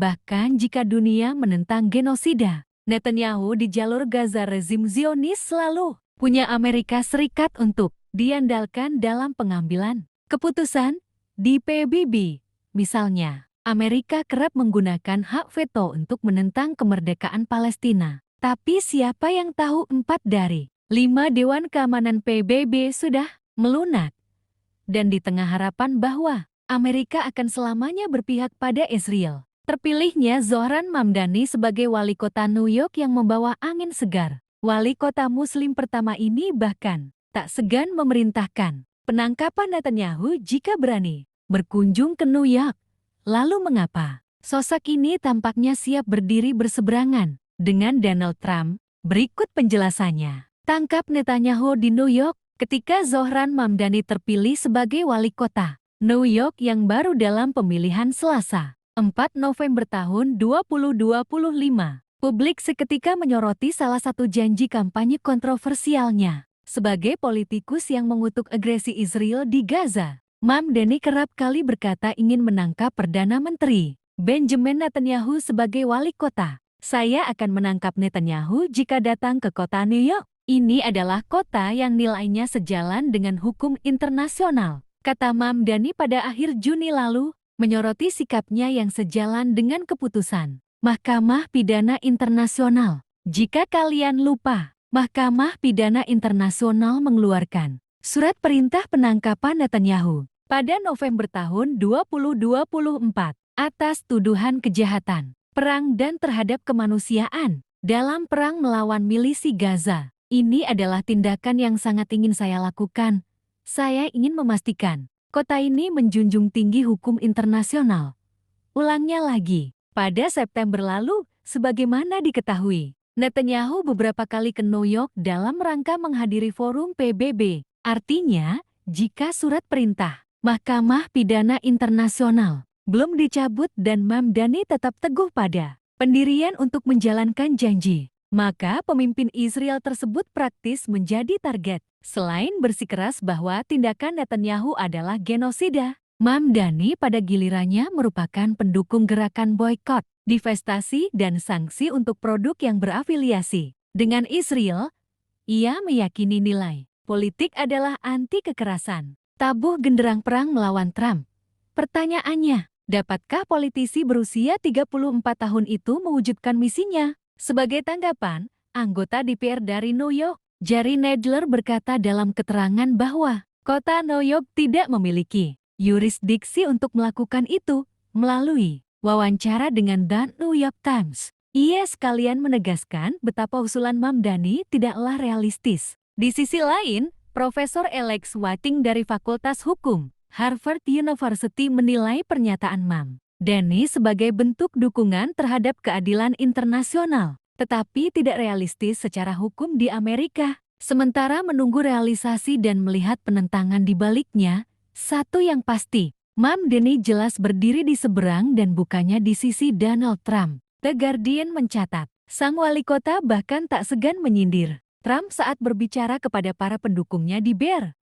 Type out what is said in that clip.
bahkan jika dunia menentang genosida. Netanyahu di jalur Gaza rezim Zionis selalu punya Amerika Serikat untuk diandalkan dalam pengambilan keputusan di PBB. Misalnya, Amerika kerap menggunakan hak veto untuk menentang kemerdekaan Palestina. Tapi siapa yang tahu 4 dari 5 Dewan Keamanan PBB sudah melunak. Dan di tengah harapan bahwa Amerika akan selamanya berpihak pada Israel, terpilihnya Zohran Mamdani sebagai wali kota New York yang membawa angin segar. Wali kota Muslim pertama ini bahkan tak segan memerintahkan penangkapan Netanyahu jika berani berkunjung ke New York. Lalu mengapa sosok ini tampaknya siap berdiri berseberangan dengan Donald Trump? Berikut penjelasannya. Tangkap Netanyahu di New York ketika Zohran Mamdani terpilih sebagai wali kota New York yang baru dalam pemilihan Selasa, 4 November tahun 2025. Publik seketika menyoroti salah satu janji kampanye kontroversialnya. Sebagai politikus yang mengutuk agresi Israel di Gaza, Mamdani kerap kali berkata ingin menangkap Perdana Menteri Benjamin Netanyahu sebagai wali kota. Saya akan menangkap Netanyahu jika datang ke kota New York. Ini adalah kota yang nilainya sejalan dengan hukum internasional, kata Mamdani pada akhir Juni lalu, menyoroti sikapnya yang sejalan dengan keputusan Mahkamah Pidana Internasional. Jika kalian lupa, Mahkamah Pidana Internasional mengeluarkan surat perintah penangkapan Netanyahu pada November tahun 2024 atas tuduhan kejahatan perang dan terhadap kemanusiaan dalam perang melawan milisi Gaza. Ini adalah tindakan yang sangat ingin saya lakukan. Saya ingin memastikan kota ini menjunjung tinggi hukum internasional. Ulangnya lagi, pada September lalu, sebagaimana diketahui, Netanyahu beberapa kali ke New York dalam rangka menghadiri forum PBB. Artinya, jika surat perintah Mahkamah Pidana Internasional belum dicabut dan Mamdani tetap teguh pada pendirian untuk menjalankan janji, maka pemimpin Israel tersebut praktis menjadi target. Selain bersikeras bahwa tindakan Netanyahu adalah genosida, Mamdani pada gilirannya merupakan pendukung gerakan boykot, divestasi dan sanksi untuk produk yang berafiliasi dengan Israel. Ia meyakini nilai politik adalah anti kekerasan, tabuh genderang perang melawan Trump. Pertanyaannya, dapatkah politisi berusia 34 tahun itu mewujudkan misinya? Sebagai tanggapan, anggota DPR dari New York, Jerry Nadler berkata dalam keterangan bahwa kota New York tidak memiliki yurisdiksi untuk melakukan itu. Melalui wawancara dengan The New York Times, ia sekalian menegaskan betapa usulan Mamdani tidaklah realistis. Di sisi lain, Profesor Alex Watting dari Fakultas Hukum Harvard University menilai pernyataan Mamdani sebagai bentuk dukungan terhadap keadilan internasional, tetapi tidak realistis secara hukum di Amerika. Sementara menunggu realisasi dan melihat penentangan di baliknya, satu yang pasti, Mamdani jelas berdiri di seberang dan bukannya di sisi Donald Trump. The Guardian mencatat, sang wali kota bahkan tak segan menyindir Trump saat berbicara kepada para pendukungnya di Bear.